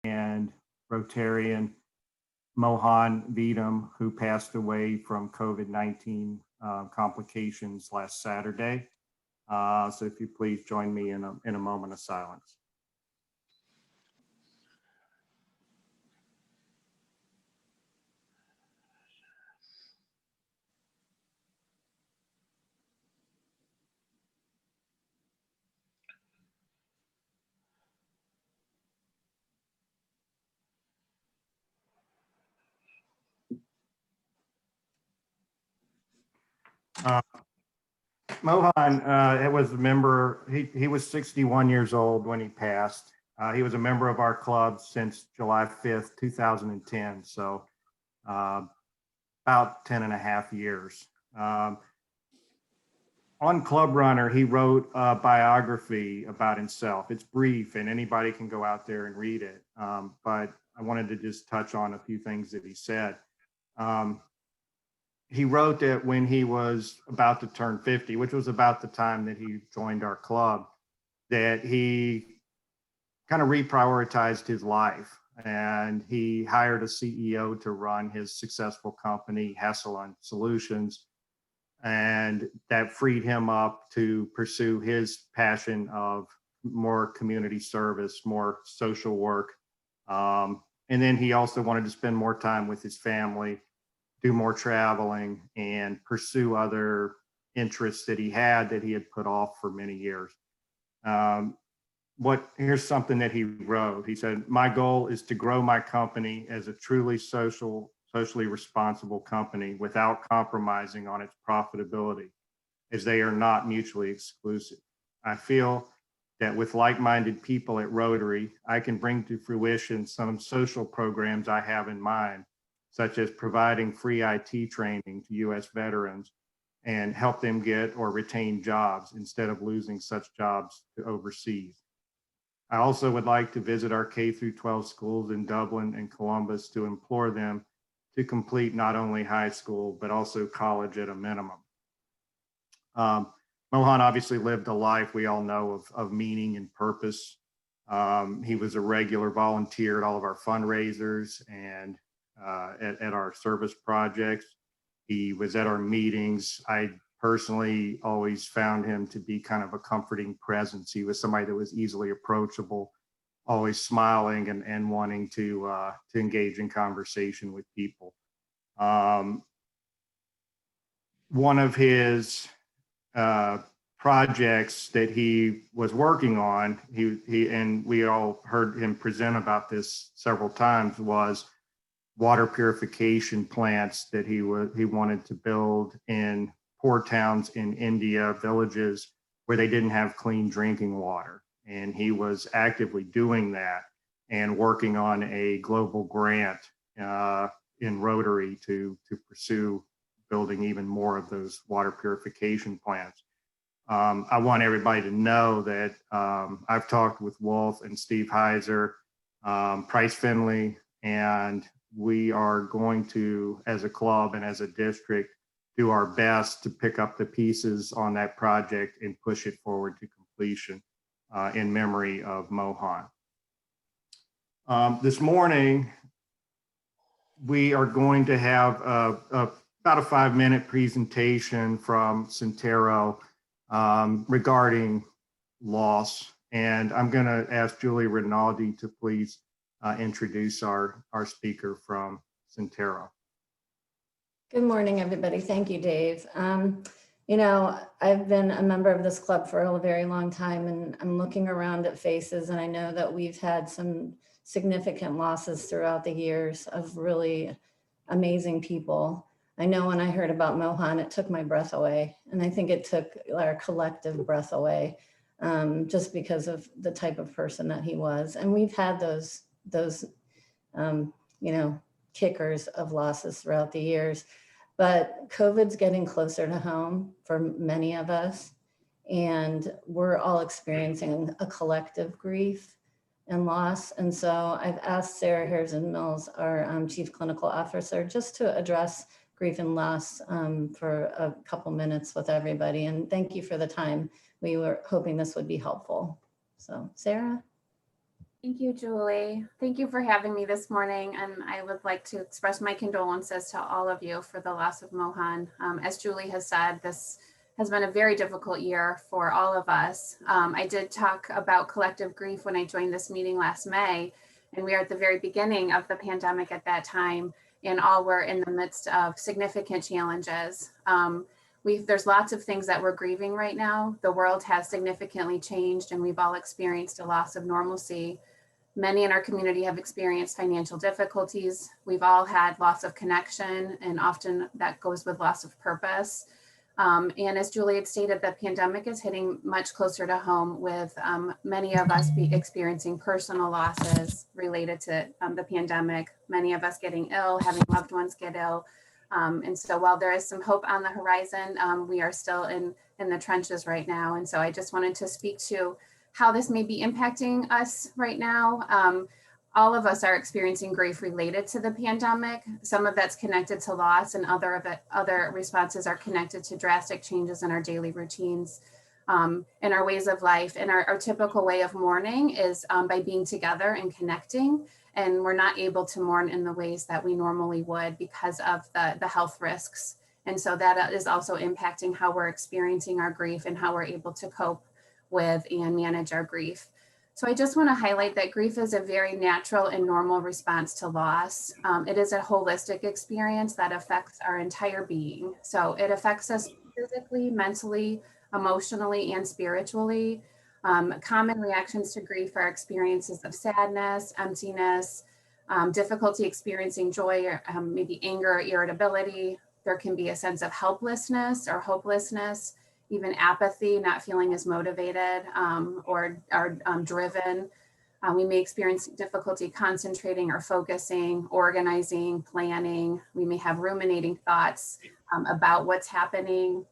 and Rotarian Mohan Viddam, who passed away from COVID-19 complications last Saturday. So if you please join me in a moment of silence. Mohan, it was a member, he was 61 years old when he passed. He was a member of our club since July 5th, 2010. So about 10 and a half years. On Club Runner, he wrote a biography about himself. It's brief and anybody can go out there and read it. But I wanted to just touch on a few things that he said. He wrote that when he was about to turn 50, which was about the time that he joined our club, that he kind of reprioritized his life and he hired a CEO to run his successful company, Hessel Solutions. And that freed him up to pursue his passion of more community service, more social work. And then he also wanted to spend more time with his family, do more traveling, and pursue other interests that he had put off for many years. Here's something that he wrote. He said, "My goal is to grow my company as a truly socially responsible company without compromising on its profitability, as they are not mutually exclusive. I feel that with like-minded people at Rotary, I can bring to fruition some social programs I have in mind, such as providing free IT training to U.S. veterans and help them get or retain jobs instead of losing such jobs to overseas. I also would like to visit our K-12 schools in Dublin and Columbus to implore them to complete not only high school, but also college at a minimum." Mohan obviously lived a life we all know of meaning and purpose. He was a regular volunteer at all of our fundraisers and at our service projects. He was at our meetings. I personally always found him to be kind of a comforting presence. He was somebody that was easily approachable, always smiling and wanting to engage in conversation with people. One of his projects that he was working on, and we all heard him present about this several times, was water purification plants that he wanted to build in poor towns in India, villages where they didn't have clean drinking water. And he was actively doing that and working on a global grant in Rotary to pursue building even more of those water purification plants. I want everybody to know that I've talked with Wolf and Steve Heiser, Price Finley, and we are going to, as a club and as a district, do our best to pick up the pieces on that project and push it forward to completion in memory of Mohan. This morning, we are going to have about a 5-minute presentation from Centero regarding loss. And I'm going to ask Julie Rinaldi to please introduce our speaker from Centero. Good morning, everybody. Thank you, Dave. You know, I've been a member of this club for a very long time, and I'm looking around at faces, and I know that we've had some significant losses throughout the years of really amazing people. I know when I heard about Mohan, it took my breath away, and I think it took our collective breath away, just because of the type of person that he was. And we've had those you know, kickers of losses throughout the years. But COVID's getting closer to home for many of us, and we're all experiencing a collective grief and loss. And so I've asked Sarah Harrison-Mills, our Chief Clinical Officer, just to address grief and loss for a couple minutes with everybody. And thank you for the time. We were hoping this would be helpful. So, Sarah? Thank you, Julie. Thank you for having me this morning. And I would like to express my condolences to all of you for the loss of Mohan. As Julie has said, this has been a very difficult year for all of us. I did talk about collective grief when I joined this meeting last May, and we are at the very beginning of the pandemic at that time, and all were in the midst of significant challenges. There's lots of things that we're grieving right now. The world has significantly changed, and we've all experienced a loss of normalcy. Many in our community have experienced financial difficulties. We've all had loss of connection, and often that goes with loss of purpose. And as Julie had stated, the pandemic is hitting much closer to home, with many of us experiencing personal losses related to the pandemic, many of us getting ill, having loved ones get ill. And so while there is some hope on the horizon, we are still in the trenches right now. And so I just wanted to speak to how this may be impacting us right now. All of us are experiencing grief related to the pandemic. Some of that's connected to loss, and other responses are connected to drastic changes in our daily routines, in our ways of life. And our typical way of mourning is by being together and connecting. And we're not able to mourn in the ways that we normally would because of the health risks. And so that is also impacting how we're experiencing our grief and how we're able to cope with and manage our grief. So I just want to highlight that grief is a very natural and normal response to loss. It is a holistic experience that affects our entire being. So it affects us physically, mentally, emotionally, and spiritually. Common reactions to grief are experiences of sadness, emptiness, difficulty experiencing joy, or maybe anger or irritability. There can be a sense of helplessness or hopelessness, even apathy, not feeling as motivated or driven. We may experience difficulty concentrating or focusing, organizing, planning. We may have ruminating thoughts about what's happening.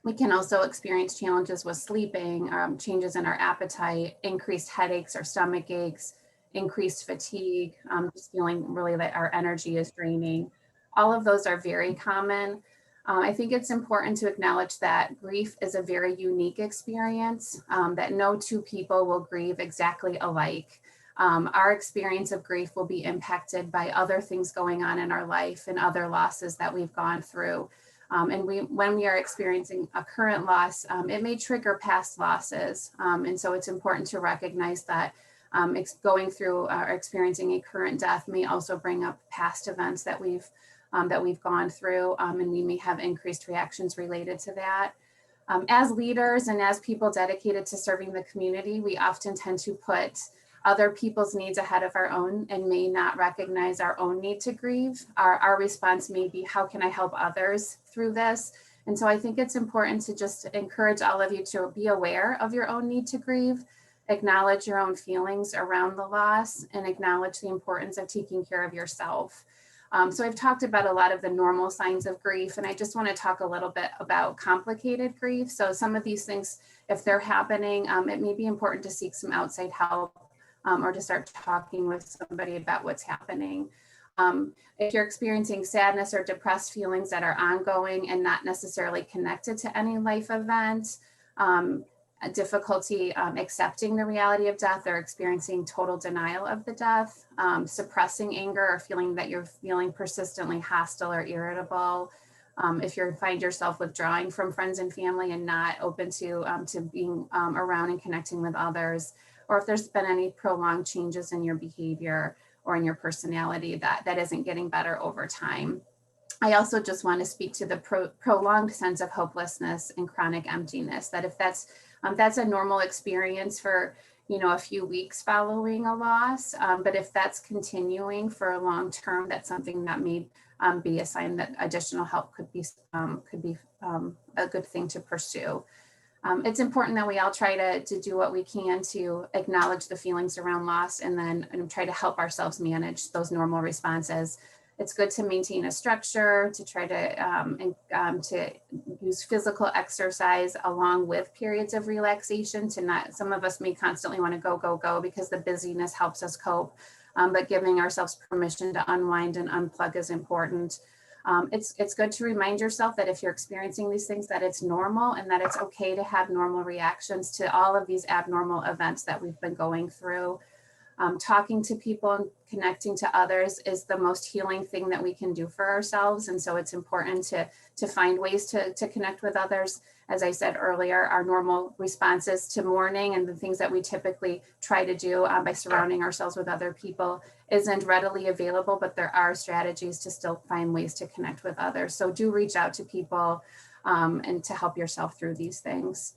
We can also experience challenges with sleeping, changes in our appetite, increased headaches or stomach aches, increased fatigue, just feeling really that our energy is draining. All of those are very common. I think it's important to acknowledge that grief is a very unique experience, that no two people will grieve exactly alike. Our experience of grief will be impacted by other things going on in our life and other losses that we've gone through. And when we are experiencing a current loss, it may trigger past losses. And so it's important to recognize that going through or experiencing a current death may also bring up past events that we've gone through, and we may have increased reactions related to that. As leaders and as people dedicated to serving the community, we often tend to put other people's needs ahead of our own and may not recognize our own need to grieve. Our response may be, how can I help others through this? And so I think it's important to just encourage all of you to be aware of your own need to grieve, acknowledge your own feelings around the loss, and acknowledge the importance of taking care of yourself. So I've talked about a lot of the normal signs of grief, and I just want to talk a little bit about complicated grief. So some of these things, if they're happening, it may be important to seek some outside help, or to start talking with somebody about what's happening. If you're experiencing sadness or depressed feelings that are ongoing and not necessarily connected to any life event, a difficulty accepting the reality of death or experiencing total denial of the death, suppressing anger or feeling that you're feeling persistently hostile or irritable. If you find yourself withdrawing from friends and family and not open to being around and connecting with others, or if there's been any prolonged changes in your behavior or in your personality that isn't getting better over time. I also just want to speak to the prolonged sense of hopelessness and chronic emptiness, that if that's a normal experience for, a few weeks following a loss, but if that's continuing for a long term, that's something that may be a sign that additional help could be a good thing to pursue. It's important that we all try to do what we can to acknowledge the feelings around loss and then try to help ourselves manage those normal responses. It's good to maintain a structure, to try to use physical exercise along with periods of relaxation. Some of us may constantly want to go because the busyness helps us cope, but giving ourselves permission to unwind and unplug is important. It's good to remind yourself that if you're experiencing these things, that it's normal and that it's okay to have normal reactions to all of these abnormal events that we've been going through. Talking to people and connecting to others is the most healing thing that we can do for ourselves. And so it's important to find ways to connect with others. As I said earlier, our normal responses to mourning and the things that we typically try to do by surrounding ourselves with other people isn't readily available, but there are strategies to still find ways to connect with others. So do reach out to people and to help yourself through these things.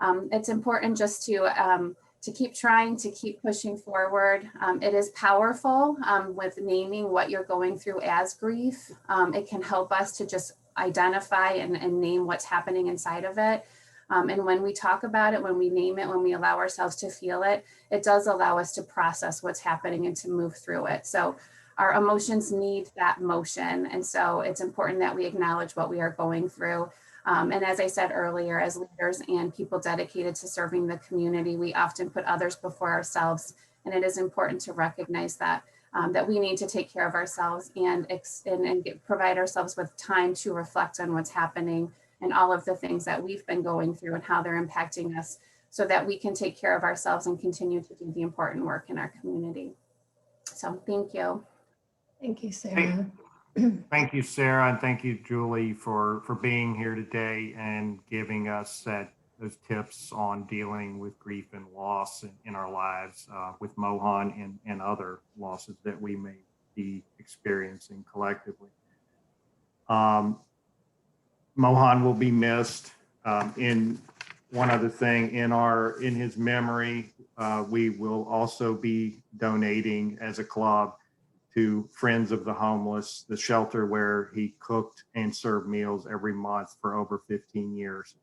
It's important just to keep trying, to keep pushing forward. It is powerful with naming what you're going through as grief. It can help us to just identify and name what's happening inside of it. And when we talk about it, when we name it, when we allow ourselves to feel it, it does allow us to process what's happening and to move through it. So our emotions need that motion. And so it's important that we acknowledge what we are going through. And as I said earlier, as leaders and people dedicated to serving the community, we often put others before ourselves. And it is important to recognize that, that we need to take care of ourselves and provide ourselves with time to reflect on what's happening and all of the things that we've been going through and how they're impacting us so that we can take care of ourselves and continue to do the important work in our community. So thank you. Thank you, Sarah. Thank you, Sarah, and thank you, Julie, for being here today and giving us those tips on dealing with grief and loss in our lives with Mohan and other losses that we may be experiencing collectively. Mohan will be missed. In one other thing, in his memory, we will also be donating as a club to Friends of the Homeless, the shelter where he cooked and served meals every month for over 15 years.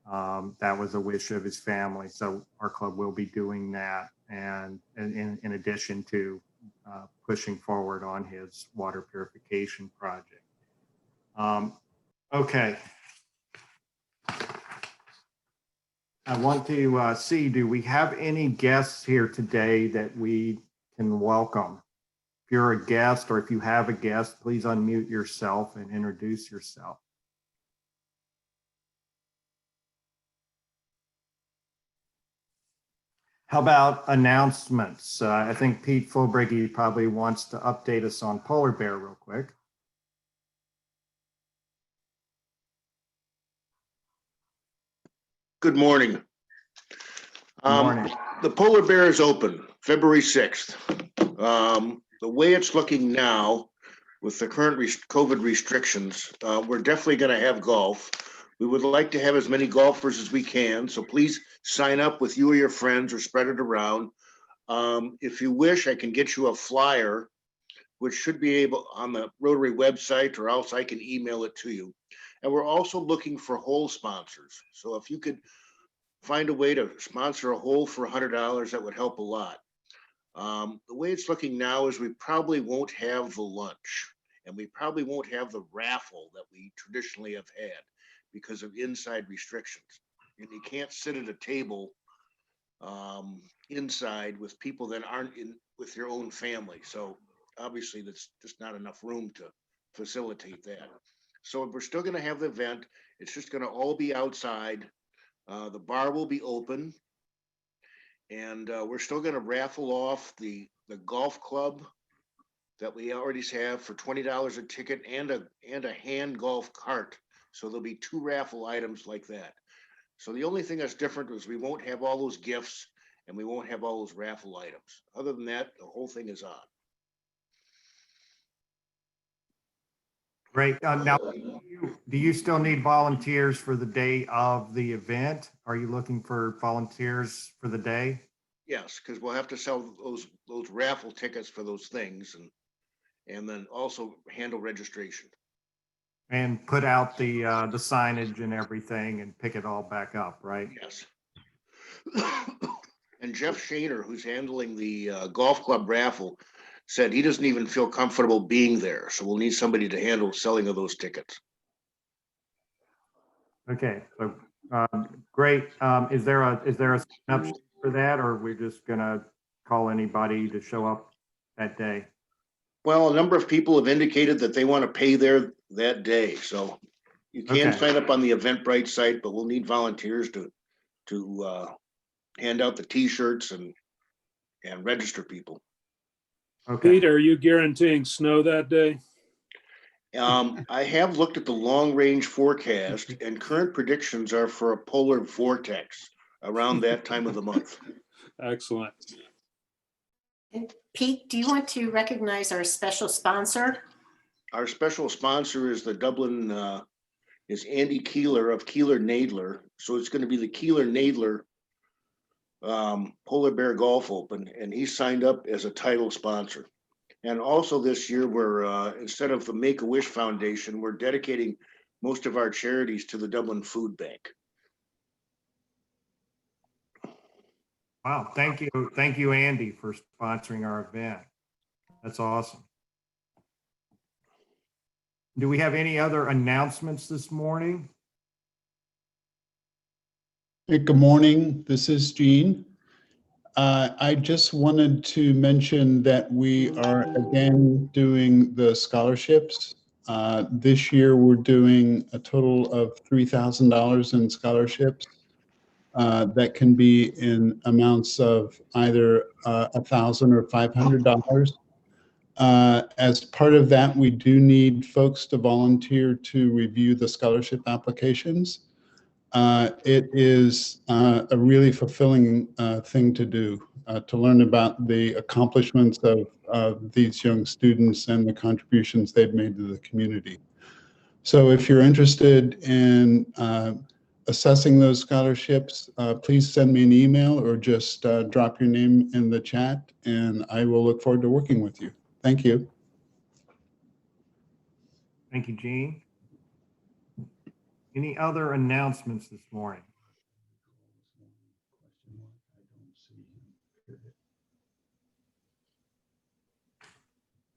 That was a wish of his family. So our club will be doing that. And in addition to pushing forward on his water purification project. Okay. I want to see, do we have any guests here today that we can welcome? If you're a guest or if you have a guest, please unmute yourself and introduce yourself. How about announcements? I think Pete Fulbrigge probably wants to update us on Polar Bear real quick. Good morning. Good morning. The Polar Bear is open February 6th. The way it's looking now with the current COVID restrictions, we're definitely going to have golf. We would like to have as many golfers as we can. So please sign up with you or your friends or spread it around. If you wish, I can get you a flyer, which should be able on the Rotary website, or else I can email it to you. And we're also looking for hole sponsors. So if you could find a way to sponsor a hole for $100, that would help a lot. The way it's looking now is we probably won't have the lunch, and we probably won't have the raffle that we traditionally have had because of inside restrictions. And you can't sit at a table inside with people that aren't in with your own family. So obviously that's just not enough room to facilitate that. So we're still going to have the event. It's just going to all be outside. The bar will be open, and we're still going to raffle off the golf club that we already have for $20 a ticket and a hand golf cart. So there'll be 2 raffle items like that. So the only thing that's different is we won't have all those gifts and we won't have all those raffle items. Other than that, the whole thing is on. Great. Now, do you still need volunteers for the day of the event? Are you looking for volunteers for the day? Yes, because we'll have to sell those raffle tickets for those things, and then also handle registration. And put out the signage and everything and pick it all back up, right? Yes. And Jeff Shaner, who's handling the golf club raffle, said he doesn't even feel comfortable being there. So we'll need somebody to handle selling of those tickets. Okay, so great. Is there a sign up sheet for that, or are we just gonna call anybody to show up that day? Well, a number of people have indicated that they want to pay there that day. So you can Okay. sign up on the Eventbrite site, but we'll need volunteers to hand out the T-shirts and and register people. Okay. Pete, are you guaranteeing snow that day? I have looked at the long-range forecast, and current predictions are for a polar vortex around that time of the month. Excellent. And Pete, do you want to recognize our special sponsor? Our special sponsor is the Dublin, is Andy Keeler of Keeler Nadler. So it's going to be the Keeler Nadler Polar Bear Golf Open, and he signed up as a title sponsor. And also this year, we're instead of the Make-A-Wish Foundation, we're dedicating most of our charities to the Dublin Food Bank. Wow. Thank you, Andy, for sponsoring our event. That's awesome. Do we have any other announcements this morning? Hey, good morning. This is Gene. I just wanted to mention that we are again doing the scholarships. This year, we're doing a total of $3,000 in scholarships that can be in amounts of either $1,000 or $500. As part of that, we do need folks to volunteer to review the scholarship applications. It is a really fulfilling thing to do, to learn about the accomplishments of these young students and the contributions they've made to the community. So if you're interested in assessing those scholarships, please send me an email or just drop your name in the chat, and I will look forward to working with you. Thank you. Thank you, Gene. Any other announcements this morning?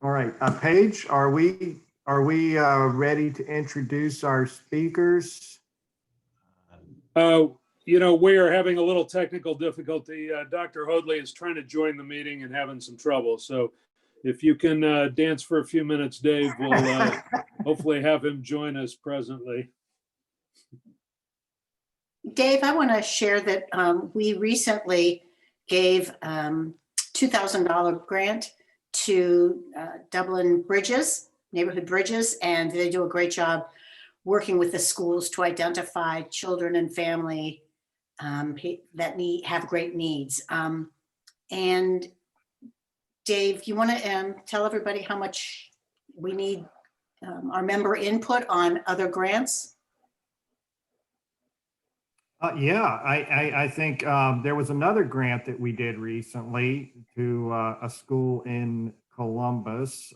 All right, Paige, are we ready to introduce our speakers? We are having a little technical difficulty. Dr. Hoadley is trying to join the meeting and having some trouble. So if you can dance for a few minutes, Dave, we'll hopefully have him join us presently. Dave, I want to share that we recently gave $2,000 grant to Dublin Bridges, Neighborhood Bridges, and they do a great job working with the schools to identify children and family that have great needs. And Dave, you want to tell everybody how much we need our member input on other grants? Yeah, I think there was another grant that we did recently to a school in Columbus.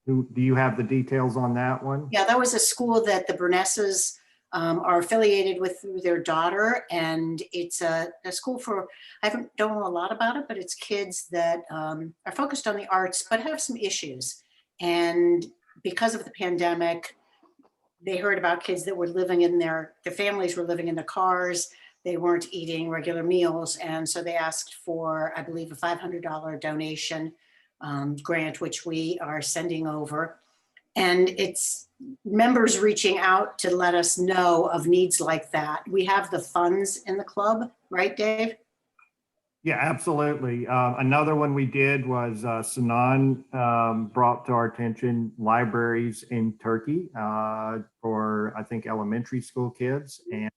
Do you have the details on that one? Yeah, that was a school that the Burnesses are affiliated with through their daughter, and it's a school for, don't know a lot about it, but it's kids that are focused on the arts but have some issues. And because of the pandemic, they heard about kids that were living in their families were living in their cars. They weren't eating regular meals. And so they asked for, I believe, a $500 donation grant, which we are sending over. And it's members reaching out to let us know of needs like that. We have the funds in the club, right, Dave? Yeah, absolutely. Another one we did was Sinan brought to our attention libraries in Turkey for, I think, elementary school kids. And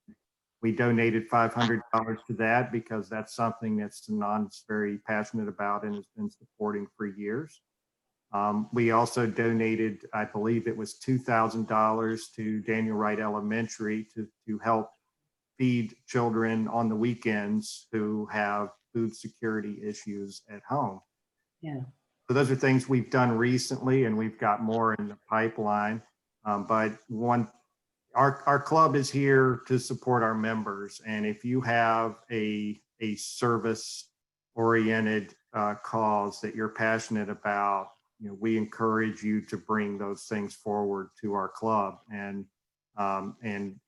we donated $500 to that because that's something that Sinan's very passionate about and has been supporting for years. We also donated, I believe it was $2,000 to Daniel Wright Elementary to help feed children on the weekends who have food security issues at home. Yeah. So those are things we've done recently, and we've got more in the pipeline. But our club is here to support our members, and if you have a service-oriented cause that you're passionate about, we encourage you to bring those things forward to our club and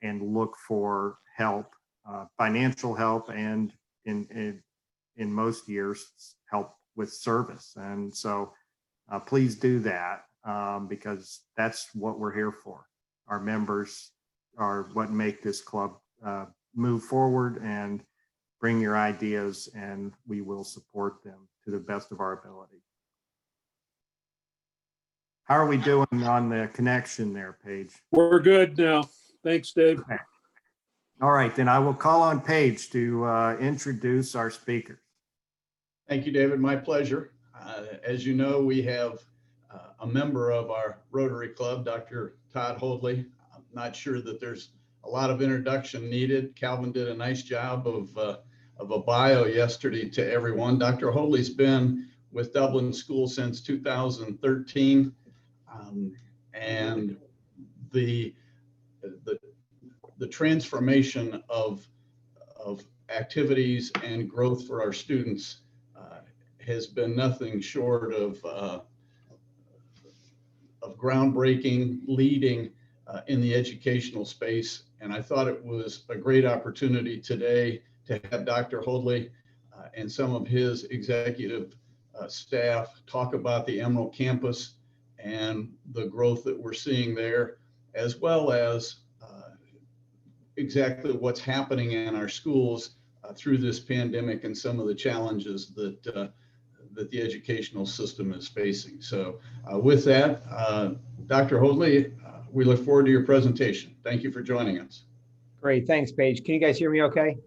look for help, financial help, and in most years, help with service. And so please do that because that's what we're here for. Our members are what make this club move forward, and bring your ideas and we will support them to the best of our ability. How are we doing on the connection there, Paige? We're good now. Thanks, Dave. Okay. All right, then I will call on Paige to introduce our speakers. Thank you, David. My pleasure. As you know, we have a member of our Rotary Club, Dr. Todd Hoadley. I'm not sure that there's a lot of introduction needed. Calvin did a nice job of a bio yesterday to everyone. Dr. Hoadley's been with Dublin School since 2013, and the transformation of activities and growth for our students has been nothing short of groundbreaking, leading in the educational space. And I thought it was a great opportunity today to have Dr. Hoadley and some of his executive staff talk about the Emerald campus and the growth that we're seeing there, as well as exactly what's happening in our schools through this pandemic and some of the challenges that the educational system is facing. So with that, Dr. Hoadley, we look forward to your presentation. Thank you for joining us. Great, thanks, Paige. Can you guys hear me okay?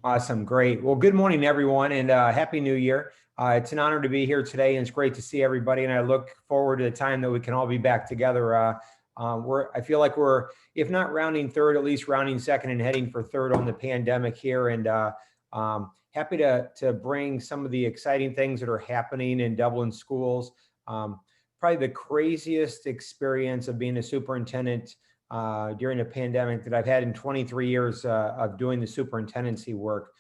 Awesome, great. Well, good morning, everyone, and Happy New Year. It's an honor to be here today, and it's great to see everybody, and I look forward to the time that we can all be back together. I feel like we're, if not rounding third, at least rounding second and heading for third on the pandemic here, and happy to bring some of the exciting things that are happening in Dublin schools. Probably the craziest experience of being a superintendent during a pandemic that I've had in 23 years of doing the superintendency work.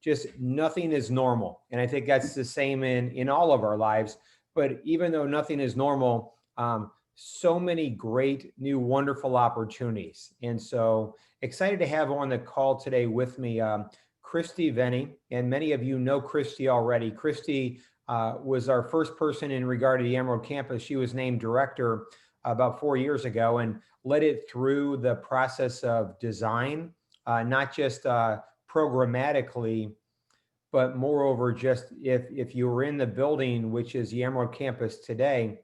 Just nothing is normal. And I think that's the same in all of our lives. But even though nothing is normal, so many great new wonderful opportunities. And so excited to have on the call today with me Christy Venny, and many of you know Christy already. Christy was our first person in regard to the Emerald campus. She was named director about 4 years ago and led it through the process of design, not just programmatically, but moreover, just if you were in the building, which is the Emerald campus today,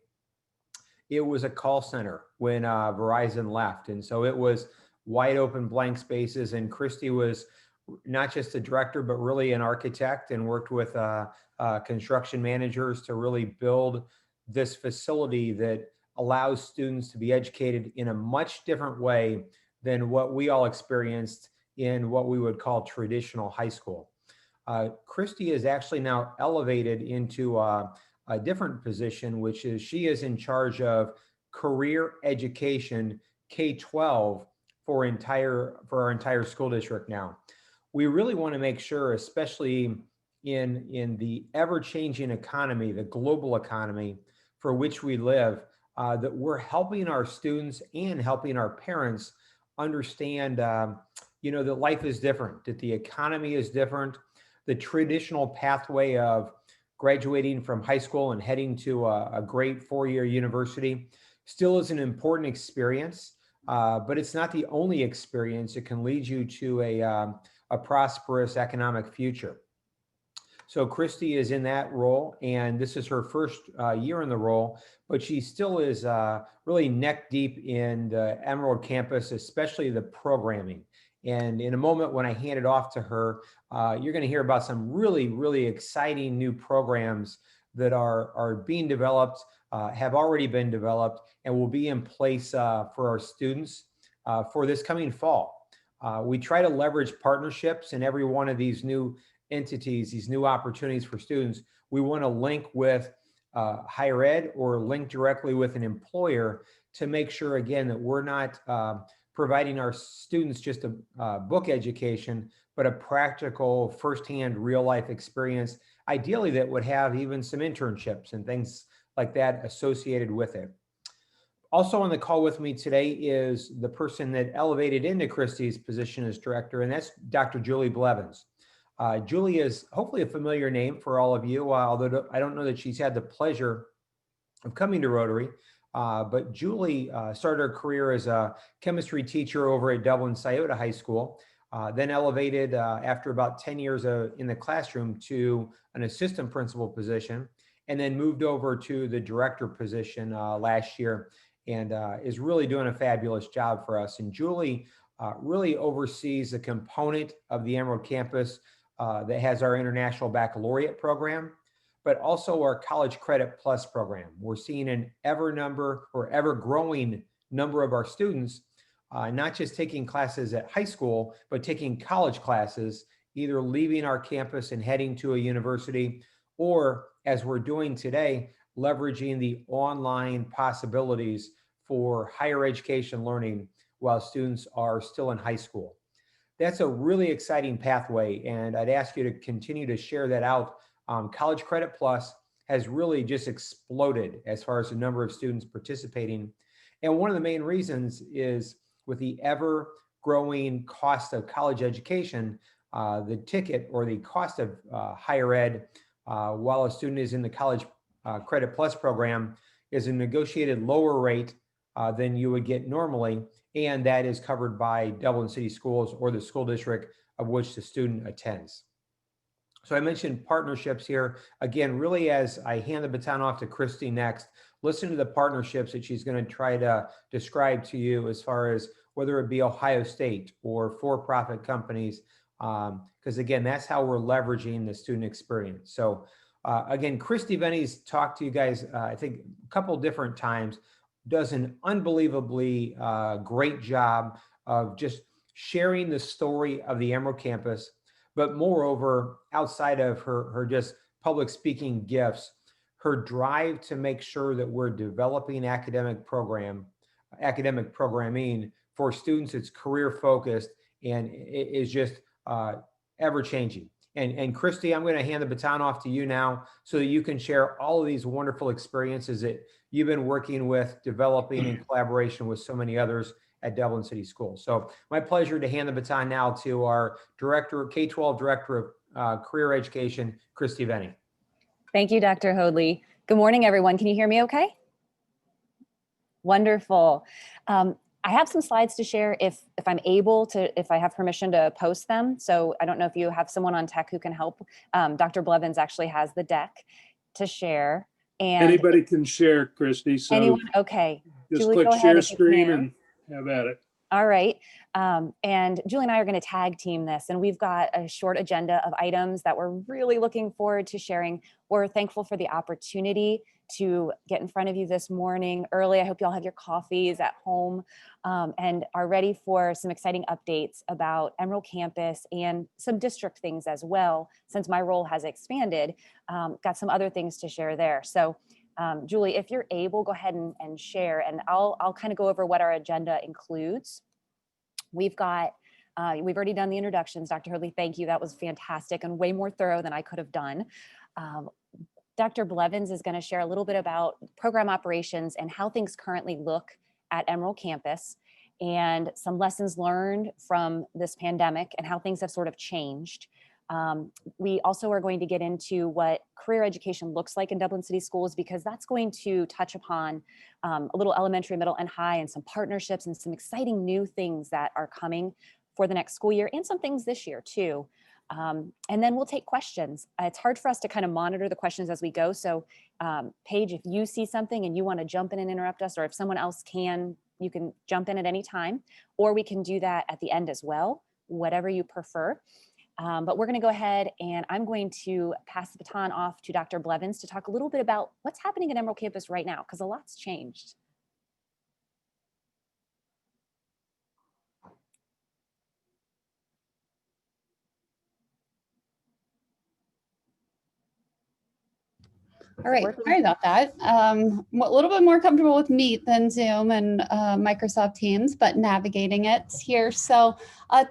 it was a call center when Verizon left. And so it was wide open blank spaces, and Christy was not just a director, but really an architect, and worked with construction managers to really build this facility that allows students to be educated in a much different way than what we all experienced in what we would call traditional high school. Christy is actually now elevated into a different position, which is she is in charge of career education K-12 for our entire school district now. We really want to make sure, especially in the ever-changing economy, the global economy for which we live, that we're helping our students and helping our parents understand, that life is different, that the economy is different. The traditional pathway of graduating from high school and heading to a great four-year university still is an important experience, but it's not the only experience that can lead you to a prosperous economic future. So Christy is in that role, and this is her first year in the role, but she still is really neck deep in the Emerald campus, especially the programming. And in a moment when I hand it off to her, you're going to hear about some really, really exciting new programs that are being developed, have already been developed, and will be in place for our students for this coming fall. We try to leverage partnerships in every one of these new entities, these new opportunities for students. We want to link with higher ed or link directly with an employer to make sure, again, that we're not providing our students just a book education, but a practical, firsthand, real-life experience, ideally that would have even some internships and things like that associated with it. Also on the call with me today is the person that elevated into Christy's position as director, and that's Dr. Julie Blevins. Julie is hopefully a familiar name for all of you, although I don't know that she's had the pleasure of coming to Rotary. But Julie started her career as a chemistry teacher over at Dublin Scioto High School. then elevated after about 10 years in the classroom to an assistant principal position, and then moved over to the director position last year, and is really doing a fabulous job for us. And Julie really oversees the component of the Emerald campus that has our International Baccalaureate program, but also our College Credit Plus program. We're seeing an ever growing number of our students not just taking classes at high school, but taking college classes, either leaving our campus and heading to a university, or as we're doing today, leveraging the online possibilities for higher education learning while students are still in high school. That's a really exciting pathway, and I'd ask you to continue to share that out. College Credit Plus has really just exploded as far as the number of students participating. And one of the main reasons is with the ever growing cost of college education, the ticket or the cost of higher ed while a student is in the College Credit Plus program is a negotiated lower rate than you would get normally. And that is covered by Dublin City Schools or the school district of which the student attends. So I mentioned partnerships here. Again, really, as I hand the baton off to Christy next, listen to the partnerships that she's going to try to describe to you as far as whether it be Ohio State or for-profit companies, because again, that's how we're leveraging the student experience. So again, Christy Venny's talked to you guys, I think a couple different times, does an unbelievably great job of just sharing the story of the Emerald campus. But moreover, outside of her just public speaking gifts, her drive to make sure that we're developing academic programming for students that's career focused and is just ever changing. And Christy, I'm going to hand the baton off to you now so that you can share all of these wonderful experiences that you've been working with, developing in collaboration with so many others at Dublin City Schools. So my pleasure to hand the baton now to our director, K-12 Director of Career Education, Christy Venny. Thank you, Dr. Hoadley. Good morning, everyone. Can you hear me okay? Wonderful. I have some slides to share if I'm able to, if I have permission to post them. So I don't know if you have someone on tech who can help. Dr. Blevins actually has the deck to share. And anybody can share, Christy. So anyone? Okay. just Julie, click go ahead share if you screen can. and have at it. All right. And Julie and I are going to tag team this, and we've got a short agenda of items that we're really looking forward to sharing. We're thankful for the opportunity to get in front of you this morning early. I hope you all have your coffees at home and are ready for some exciting updates about Emerald Campus and some district things as well. Since my role has expanded, got some other things to share there. So Julie, if you're able, go ahead and share, and I'll kind of go over what our agenda includes. We've already done the introductions. Dr. Hoadley, thank you. That was fantastic and way more thorough than I could have done. Dr. Blevins is going to share a little bit about program operations and how things currently look at Emerald Campus and some lessons learned from this pandemic and how things have sort of changed. We also are going to get into what career education looks like in Dublin City Schools, because that's going to touch upon a little elementary, middle, and high, and some partnerships and some exciting new things that are coming for the next school year, and some things this year too. And then we'll take questions. It's hard for us to kind of monitor the questions as we go. So Paige, if you see something and you want to jump in and interrupt us, or if someone else can, you can jump in at any time, or we can do that at the end as well, whatever you prefer. But we're going to go ahead, and I'm going to pass the baton off to Dr. Blevins to talk a little bit about what's happening at Emerald Campus right now, because a lot's changed. All right, sorry about that. I'm a little bit more comfortable with Meet than Zoom and Microsoft Teams, but navigating it here. So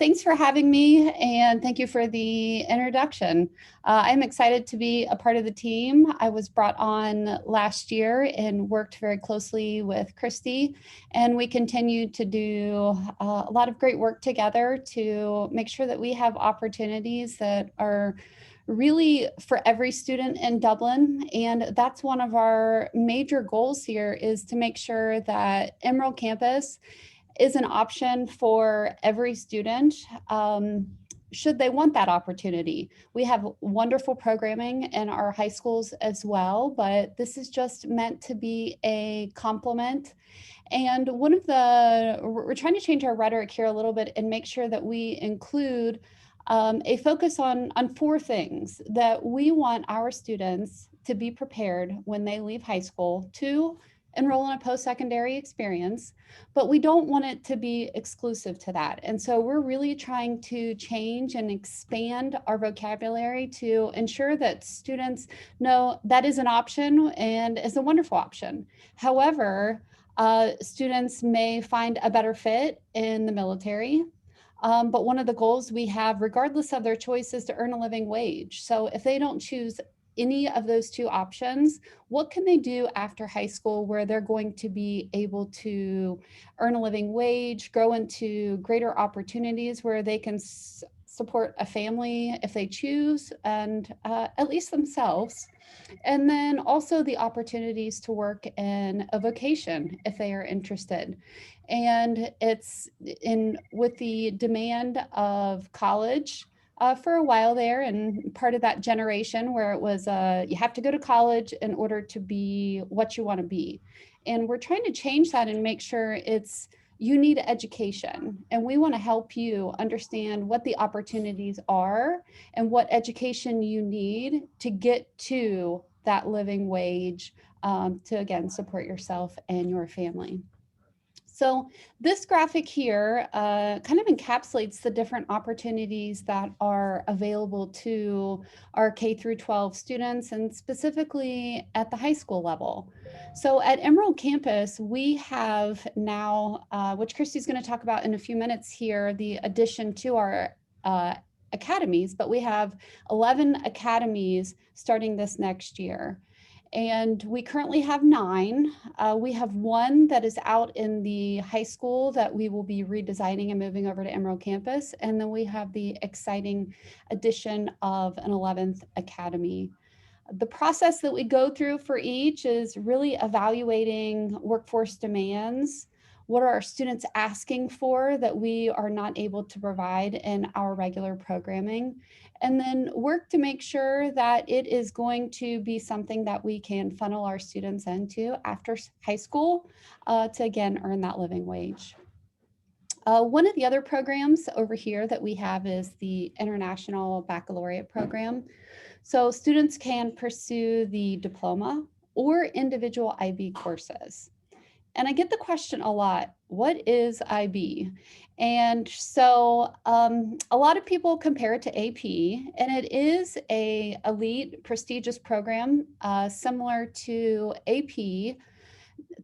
thanks for having me, and thank you for the introduction. I'm excited to be a part of the team. I was brought on last year and worked very closely with Christy, and we continue to do a lot of great work together to make sure that we have opportunities that are really for every student in Dublin. And that's one of our major goals here, is to make sure that Emerald Campus is an option for every student, should they want that opportunity. We have wonderful programming in our high schools as well, but this is just meant to be a complement. And we're trying to change our rhetoric here a little bit and make sure that we include a focus on 4 things that we want our students to be prepared when they leave high school to enroll in a post-secondary experience, but we don't want it to be exclusive to that. And so we're really trying to change and expand our vocabulary to ensure that students know that is an option and is a wonderful option. However, students may find a better fit in the military. But one of the goals we have, regardless of their choice, is to earn a living wage. So if they don't choose any of those 2 options, what can they do after high school where they're going to be able to earn a living wage, grow into greater opportunities where they can support a family if they choose, and at least themselves. And then also the opportunities to work in a vocation if they are interested. And it's with the demand of college for a while there, and part of that generation where it was you have to go to college in order to be what you want to be. And we're trying to change that and make sure you need education, and we want to help you understand what the opportunities are and what education you need to get to that living wage to, again, support yourself and your family. So this graphic here kind of encapsulates the different opportunities that are available to our K through 12 students, and specifically at the high school level. So at Emerald Campus, we have now, which Christy's going to talk about in a few minutes here, the addition to our academies, but we have 11 academies starting this next year. And we currently have 9. We have 1 that is out in the high school that we will be redesigning and moving over to Emerald Campus. And then we have the exciting addition of an 11th academy. The process that we go through for each is really evaluating workforce demands. What are our students asking for that we are not able to provide in our regular programming? And then work to make sure that it is going to be something that we can funnel our students into after high school to, again, earn that living wage. One of the other programs over here that we have is the International Baccalaureate program. So students can pursue the diploma or individual IB courses. And I get the question a lot, what is IB? And so a lot of people compare it to AP, and it is a elite prestigious program similar to AP.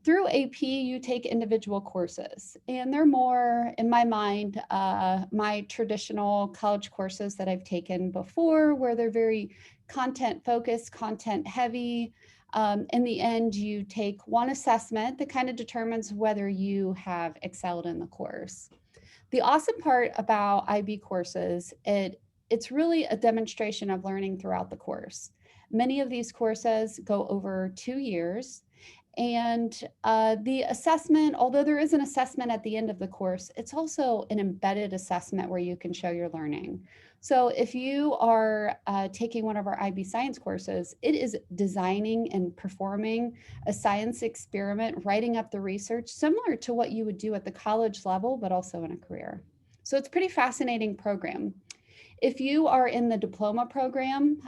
Through AP, you take individual courses, and they're more, in my mind, my traditional college courses that I've taken before, where they're very content focused, content heavy. In the end, you take one assessment that kind of determines whether you have excelled in the course. The awesome part about IB courses, it's really a demonstration of learning throughout the course. Many of these courses go over 2 years. And the assessment, although there is an assessment at the end of the course, it's also an embedded assessment where you can show your learning. So if you are taking one of our IB science courses, it is designing and performing a science experiment, writing up the research, similar to what you would do at the college level, but also in a career. So it's a pretty fascinating program. If you are in the diploma program,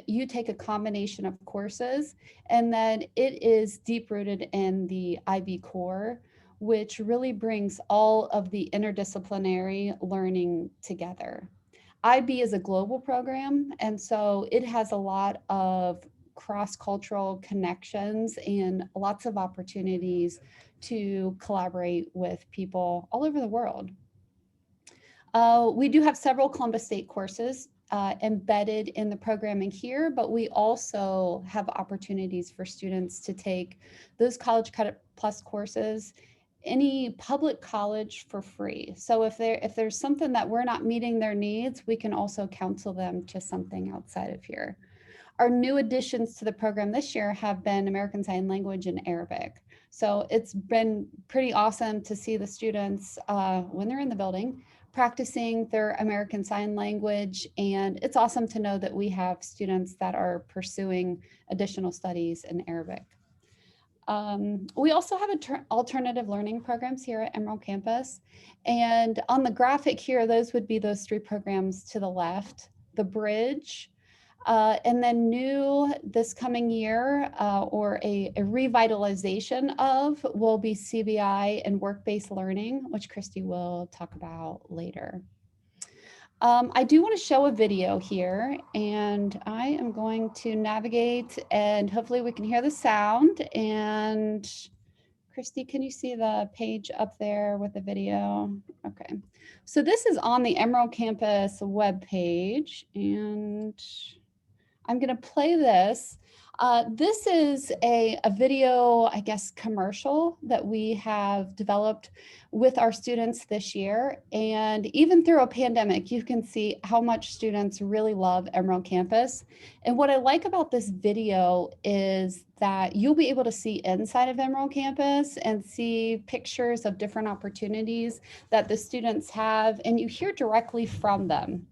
you take a combination of courses, and then it is deep rooted in the IB core, which really brings all of the interdisciplinary learning together. IB is a global program, and so it has a lot of cross-cultural connections and lots of opportunities to collaborate with people all over the world. We do have several Columbus State courses embedded in the programming here, but we also have opportunities for students to take those College Credit Plus courses, any public college, for free. So if there's something that we're not meeting their needs, we can also counsel them to something outside of here. Our new additions to the program this year have been American Sign Language and Arabic. So it's been pretty awesome to see the students when they're in the building practicing their American Sign Language. And it's awesome to know that we have students that are pursuing additional studies in Arabic. We also have alternative learning programs here at Emerald Campus. And on the graphic here, those would be those 3 programs to the left, the Bridge, and then new this coming year, or a revitalization of, will be CBI and work-based learning, which Christy will talk about later. I do want to show a video here, and I am going to navigate, and hopefully we can hear the sound. And Christy, can you see the page up there with the video? Okay, so this is on the Emerald Campus webpage, and I'm going to play this. This is a video, I guess, commercial that we have developed with our students this year. And even through a pandemic, you can see how much students really love Emerald Campus. And what I like about this video is that you'll be able to see inside of Emerald Campus and see pictures of different opportunities that the students have, and you hear directly from them.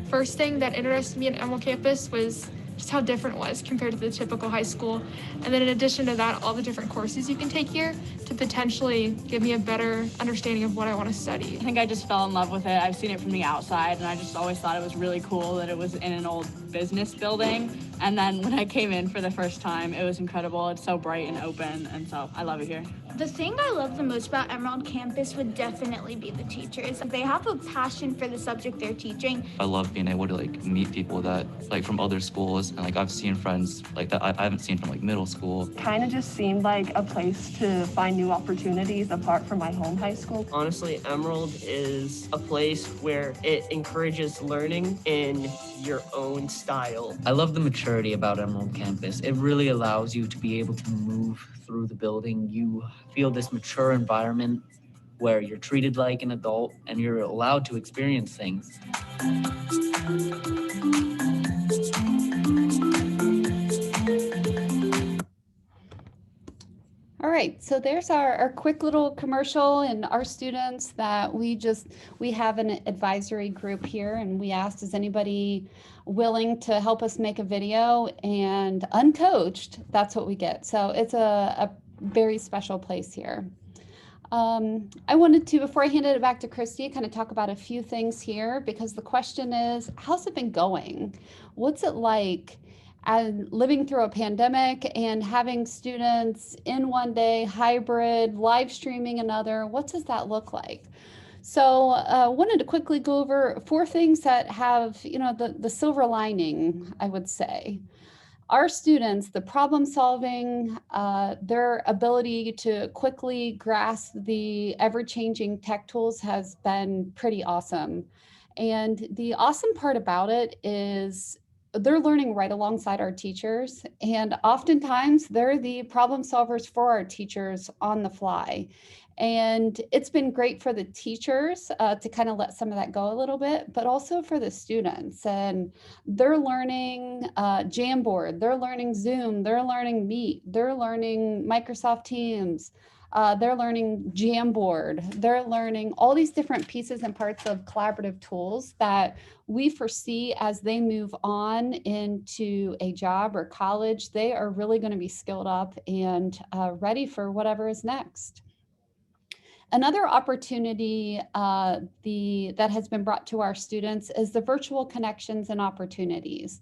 First thing that interested me at Emerald Campus was just how different it was compared to the typical high school. And then in addition to that, all the different courses you can take here to potentially give me a better understanding of what I want to study. I think I just fell in love with it. I've seen it from the outside, and I just always thought it was really cool that it was in an old business building. And then when I came in for the first time, it was incredible. It's so bright and open, and so I love it here. The thing I love the most about Emerald Campus would definitely be the teachers. They have a passion for the subject they're teaching. I love being able to meet people that from other schools, and I've seen friends that I haven't seen from middle school. Kind of just seemed like a place to find new opportunities apart from my home high school. Honestly, Emerald is a place where it encourages learning in your own style. I love the maturity about Emerald Campus. It really allows you to be able to move through the building. You feel this mature environment where you're treated like an adult and you're allowed to experience things. All right, so there's our quick little commercial, and our students that we have an advisory group here, and we asked, is anybody willing to help us make a video? And uncoached, that's what we get. So it's a very special place here. I wanted to, before I handed it back to Christy, kind of talk about a few things here, because the question is, how's it been going? What's it like? And living through a pandemic and having students in one day, hybrid, live streaming another, what does that look like? So wanted to quickly go over 4 things that have, the silver lining, I would say. Our students, the problem solving, their ability to quickly grasp the ever-changing tech tools has been pretty awesome. And the awesome part about it is they're learning right alongside our teachers, and oftentimes they're the problem solvers for our teachers on the fly. And it's been great for the teachers to kind of let some of that go a little bit, but also for the students. And they're learning Jamboard, they're learning Zoom, they're learning Meet, they're learning Microsoft Teams, they're learning Jamboard, they're learning all these different pieces and parts of collaborative tools that we foresee as they move on into a job or college. They are really going to be skilled up and ready for whatever is next. Another opportunity that has been brought to our students is the virtual connections and opportunities.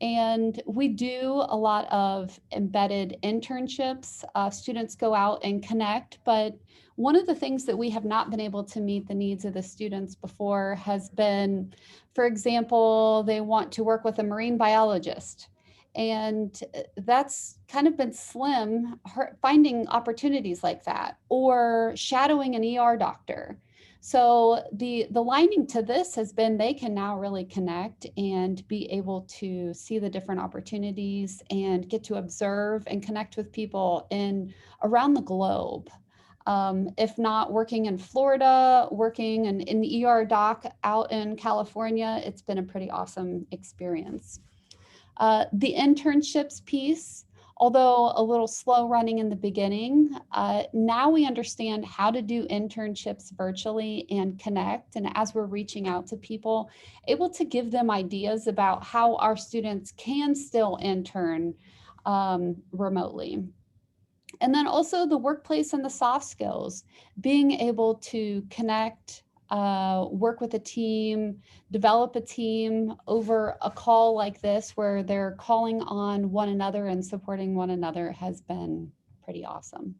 And we do a lot of embedded internships. Students go out and connect, but one of the things that we have not been able to meet the needs of the students before has been, for example, they want to work with a marine biologist. And that's kind of been slim, finding opportunities like that, or shadowing an ER doctor. So the lining to this has been they can now really connect and be able to see the different opportunities and get to observe and connect with people around the globe. If not working in Florida, working in the ER doc out in California, it's been a pretty awesome experience. The internships piece, although a little slow running in the beginning, now we understand how to do internships virtually and connect. And as we're reaching out to people, able to give them ideas about how our students can still intern remotely. And then also the workplace and the soft skills, being able to connect, work with a team, develop a team over a call like this where they're calling on one another and supporting one another has been pretty awesome.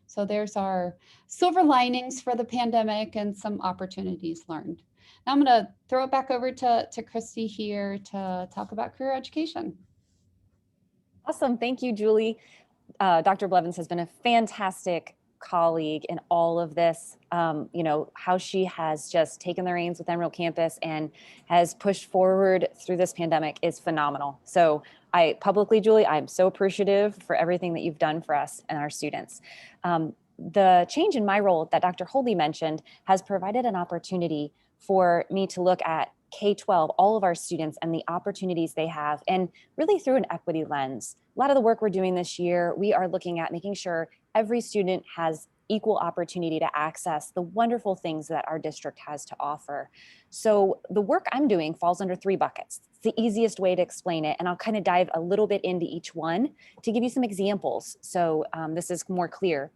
So there's our silver linings for the pandemic and some opportunities learned. Now I'm going to throw it back over to Christy here to talk about career education. Awesome. Thank you, Julie. Dr. Blevins has been a fantastic colleague in all of this. You know, how she has just taken the reins with Emerald Campus and has pushed forward through this pandemic is phenomenal. So Julie, I'm so appreciative for everything that you've done for us and our students. The change in my role that Dr. Holdley mentioned has provided an opportunity for me to look at K-12, all of our students and the opportunities they have, and really through an equity lens. A lot of the work we're doing this year, we are looking at making sure every student has equal opportunity to access the wonderful things that our district has to offer. So the work I'm doing falls under 3 buckets. It's the easiest way to explain it, and I'll kind of dive a little bit into each one to give you some examples so this is more clear.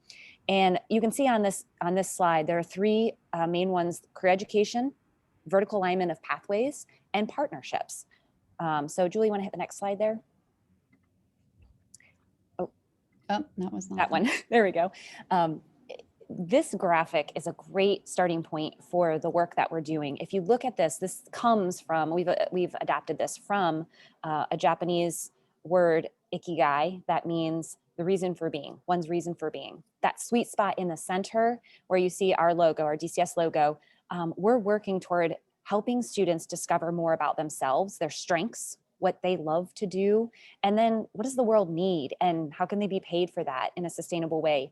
And you can see on this slide, there are 3 main ones: career education, vertical alignment of pathways, and partnerships. So Julie, you want to hit the next slide there? Oh, that was not that one. There we go. This graphic is a great starting point for the work that we're doing. If you look at this, this comes from, we've adapted this from a Japanese word, ikigai, that means the reason for being, one's reason for being. That sweet spot in the center where you see our logo, our DCS logo, we're working toward helping students discover more about themselves, their strengths, what they love to do, and then what does the world need and how can they be paid for that in a sustainable way.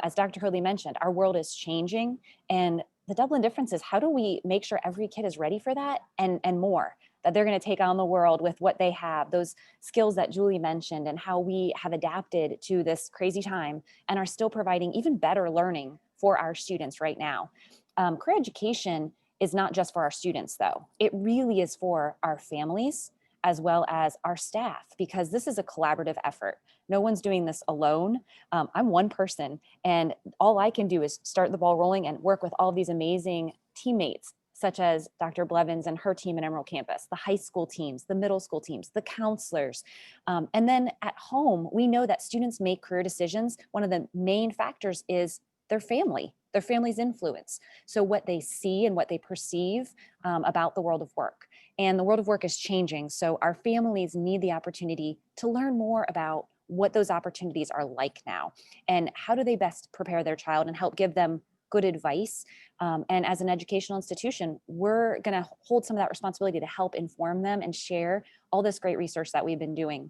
As Dr. Hurley mentioned, our world is changing, and the Dublin difference is how do we make sure every kid is ready for that and more, that they're going to take on the world with what they have, those skills that Julie mentioned, and how we have adapted to this crazy time and are still providing even better learning for our students right now. Career education is not just for our students, though. It really is for our families as well as our staff, because this is a collaborative effort. No one's doing this alone. I'm one person, and all I can do is start the ball rolling and work with all of these amazing teammates, such as Dr. Blevins and her team at Emerald Campus, the high school teams, the middle school teams, the counselors. And then at home, we know that students make career decisions. One of the main factors is their family's influence. So what they see and what they perceive about the world of work. And the world of work is changing. So our families need the opportunity to learn more about what those opportunities are like now and how do they best prepare their child and help give them good advice. And as an educational institution, we're going to hold some of that responsibility to help inform them and share all this great research that we've been doing.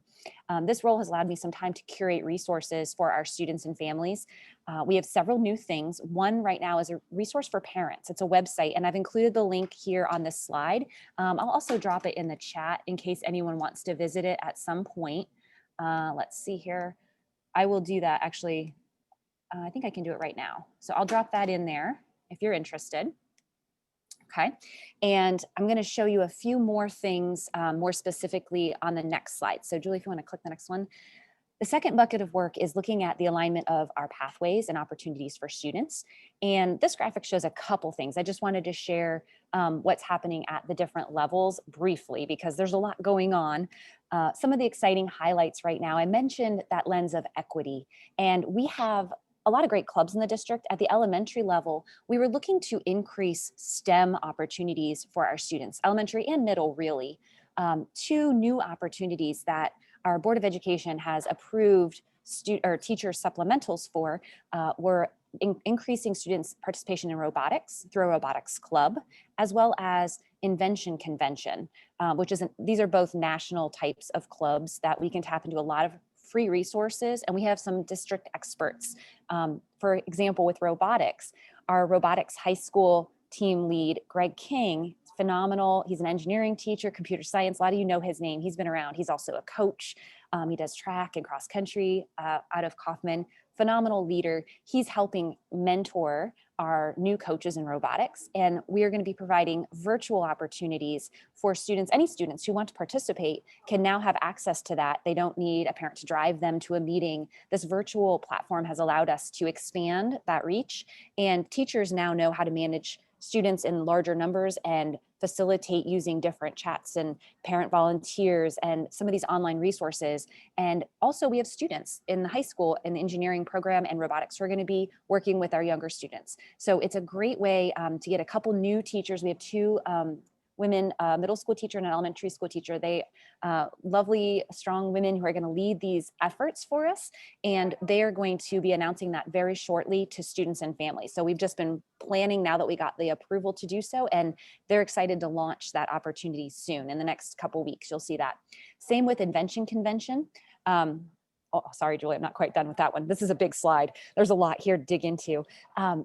This role has allowed me some time to curate resources for our students and families. We have several new things. One right now is a resource for parents. It's a website, and I've included the link here on this slide. I'll also drop it in the chat in case anyone wants to visit it at some point. Let's see here. I will do that actually. I think I can do it right now. So I'll drop that in there if you're interested. Okay. And I'm going to show you a few more things more specifically on the next slide. So Julie, if you want to click the next one. The second bucket of work is looking at the alignment of our pathways and opportunities for students. And this graphic shows a couple things. I just wanted to share what's happening at the different levels briefly, because there's a lot going on. Some of the exciting highlights right now, I mentioned that lens of equity, and we have a lot of great clubs in the district. At the elementary level, we were looking to increase STEM opportunities for our students, elementary and middle, really. 2 new opportunities that our Board of Education has approved teacher supplementals for were increasing students' participation in robotics through a robotics club, as well as Invention Convention, these are both national types of clubs that we can tap into a lot of free resources, and we have some district experts. For example, with robotics, our robotics high school team lead, Greg King, phenomenal. He's an engineering teacher, computer science. A lot of you know his name. He's been around. He's also a coach. He does track and cross country out of Kaufman. Phenomenal leader. He's helping mentor our new coaches in robotics. And we are going to be providing virtual opportunities for students. Any students who want to participate can now have access to that. They don't need a parent to drive them to a meeting. This virtual platform has allowed us to expand that reach, and teachers now know how to manage students in larger numbers and facilitate using different chats and parent volunteers and some of these online resources. And also we have students in the high school in the engineering program and robotics who are going to be working with our younger students. So it's a great way to get a couple new teachers. We have two women, a middle school teacher and an elementary school teacher. They lovely, strong women who are going to lead these efforts for us. And they are going to be announcing that very shortly to students and families. So we've just been planning now that we got the approval to do so, and they're excited to launch that opportunity soon. In the next couple of weeks, you'll see that. Same with Invention Convention. Oh, sorry, Julie, I'm not quite done with that one. This is a big slide. There's a lot here to dig into.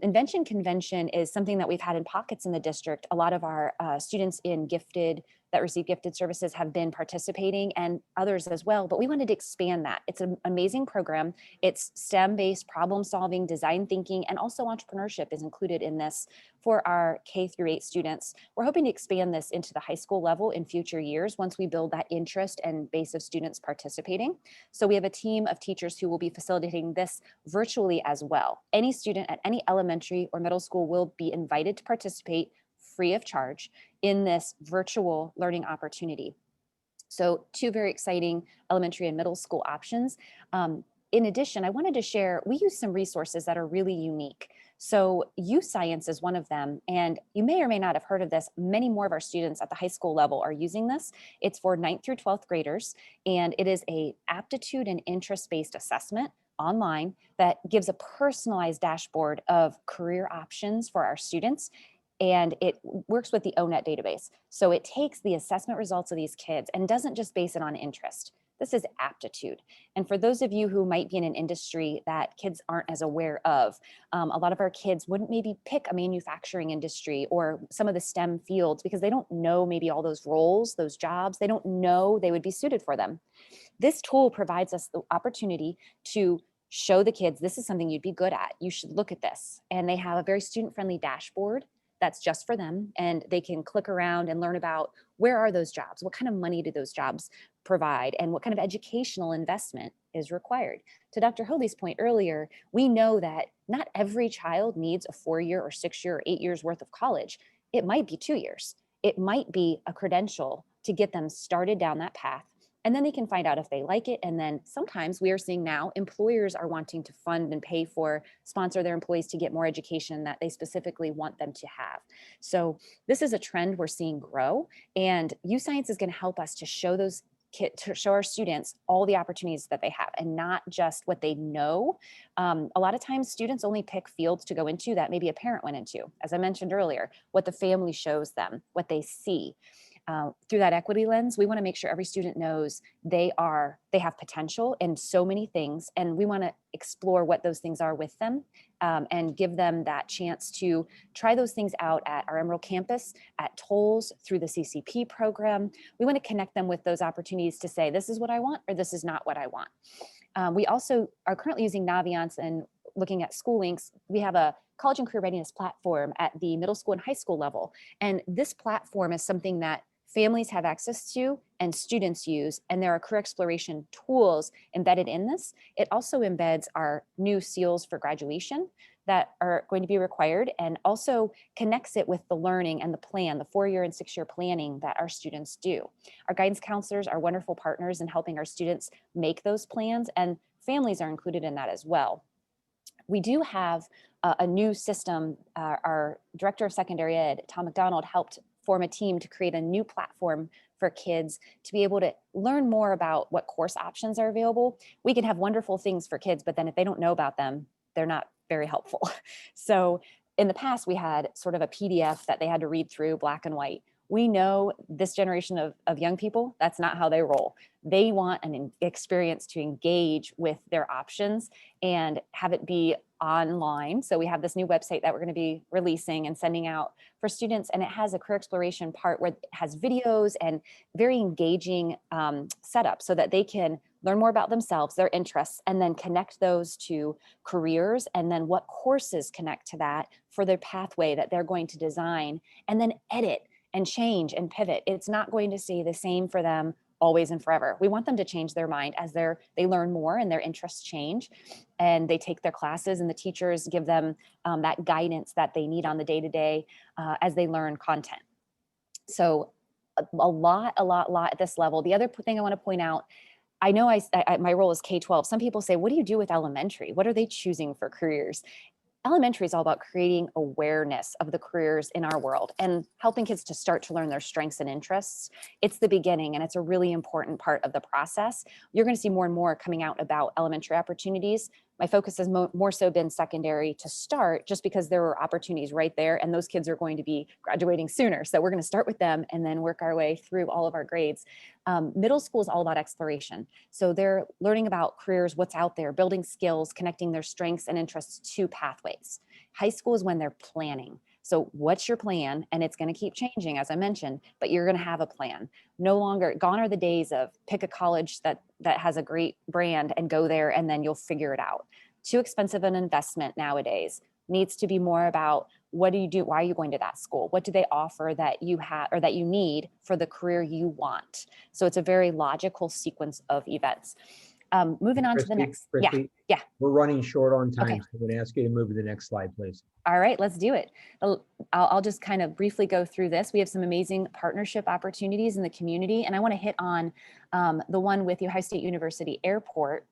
Invention Convention is something that we've had in pockets in the district. A lot of our students in gifted that receive gifted services have been participating, and others as well, but we wanted to expand that. It's an amazing program. It's STEM-based problem solving, design thinking, and also entrepreneurship is included in this for our K-8 students. We're hoping to expand this into the high school level in future years once we build that interest and base of students participating. So we have a team of teachers who will be facilitating this virtually as well. Any student at any elementary or middle school will be invited to participate free of charge in this virtual learning opportunity. So two very exciting elementary and middle school options. In addition, I wanted to share, we use some resources that are really unique. So Youth Science is one of them, and you may or may not have heard of this. Many more of our students at the high school level are using this. It's for 9th through 12th graders, and it is a aptitude and interest-based assessment online that gives a personalized dashboard of career options for our students. And it works with the ONET database. So it takes the assessment results of these kids and doesn't just base it on interest. This is aptitude. And for those of you who might be in an industry that kids aren't as aware of, a lot of our kids wouldn't maybe pick a manufacturing industry or some of the STEM fields because they don't know maybe all those roles, those jobs, they don't know they would be suited for them. This tool provides us the opportunity to show the kids, this is something you'd be good at. You should look at this. And they have a very student-friendly dashboard that's just for them, and they can click around and learn about where are those jobs, what kind of money do those jobs provide, and what kind of educational investment is required. To Dr. Hoadley's point earlier, we know that not every child needs a 4-year or 6-year or 8 years worth of college. It might be 2 years. It might be a credential to get them started down that path. And then they can find out if they like it. And then sometimes we are seeing now employers are wanting to fund and pay for, sponsor their employees to get more education that they specifically want them to have. So this is a trend we're seeing grow, and Youth Science is going to help us to show those to show our students all the opportunities that they have and not just what they know. A lot of times students only pick fields to go into that maybe a parent went into, as I mentioned earlier, what the family shows them, what they see. Through that equity lens, we want to make sure every student knows they have potential in so many things, and we want to explore what those things are with them and give them that chance to try those things out at our Emerald campus, at Tolles, through the CCP program. We want to connect them with those opportunities to say, this is what I want, or this is not what I want. We also are currently using Naviance and looking at school links. We have a college and career readiness platform at the middle school and high school level. And this platform is something that families have access to and students use, and there are career exploration tools embedded in this. It also embeds our new SEALs for graduation that are going to be required, and also connects it with the learning and the plan, the 4-year and 6-year planning that our students do. Our guidance counselors are wonderful partners in helping our students make those plans, and families are included in that as well. We do have a new system. Our director of secondary ed, Tom McDonald, helped form a team to create a new platform for kids to be able to learn more about what course options are available. We can have wonderful things for kids, but then if they don't know about them, they're not very helpful. So in the past, we had sort of a PDF that they had to read through, black and white. We know this generation of young people, that's not how they roll. They want an experience to engage with their options and have it be online. So we have this new website that we're going to be releasing and sending out for students, and it has a career exploration part where it has videos and very engaging setup so that they can learn more about themselves, their interests, and then connect those to careers, and then what courses connect to that for their pathway that they're going to design, and then edit and change and pivot. It's not going to stay the same for them always and forever. We want them to change their mind as they learn more and their interests change, and they take their classes, and the teachers give them that guidance that they need on the day-to-day as they learn content. So a lot at this level. The other thing I want to point out, I know my role is K-12. Some people say, what do you do with elementary? What are they choosing for careers? Elementary is all about creating awareness of the careers in our world and helping kids to start to learn their strengths and interests. It's the beginning, and it's a really important part of the process. You're going to see more and more coming out about elementary opportunities. My focus has more so been secondary to start, just because there were opportunities right there, and those kids are going to be graduating sooner. So we're going to start with them and then work our way through all of our grades. Middle school is all about exploration. So they're learning about careers, what's out there, building skills, connecting their strengths and interests to pathways. High school is when they're planning. So what's your plan? And it's going to keep changing, as I mentioned, but you're going to have a plan. No longer, gone are the days of pick a college that has a great brand and go there and then you'll figure it out. Too expensive an investment nowadays. Needs to be more about, what do you do? Why are you going to that school? What do they offer that you have or that you need for the career you want? So it's a very logical sequence of events. Moving on to the next. Christy, Yeah. We're running short on time. Okay. So I'm going to ask you to move to the next slide, please. All right, let's do it. I'll just kind of briefly go through this. We have some amazing partnership opportunities in the community, and I want to hit on the one with the Ohio State University Airport.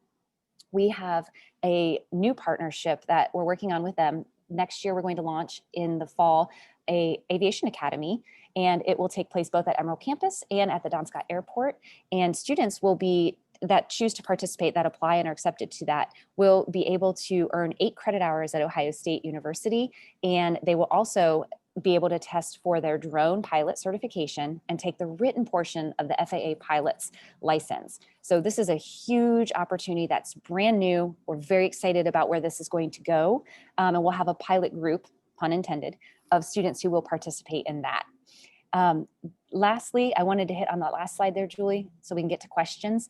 We have a new partnership that we're working on with them. Next year, we're going to launch in the fall a aviation academy, and it will take place both at Emerald Campus and at the Don Scott Airport. And students will be that choose to participate, that apply and are accepted to that, will be able to earn 8 credit hours at Ohio State University. And they will also be able to test for their drone pilot certification and take the written portion of the FAA pilot's license. So this is a huge opportunity that's brand new. We're very excited about where this is going to go. And we'll have a pilot group, pun intended, of students who will participate in that. Lastly, I wanted to hit on that last slide there, Julie, so we can get to questions.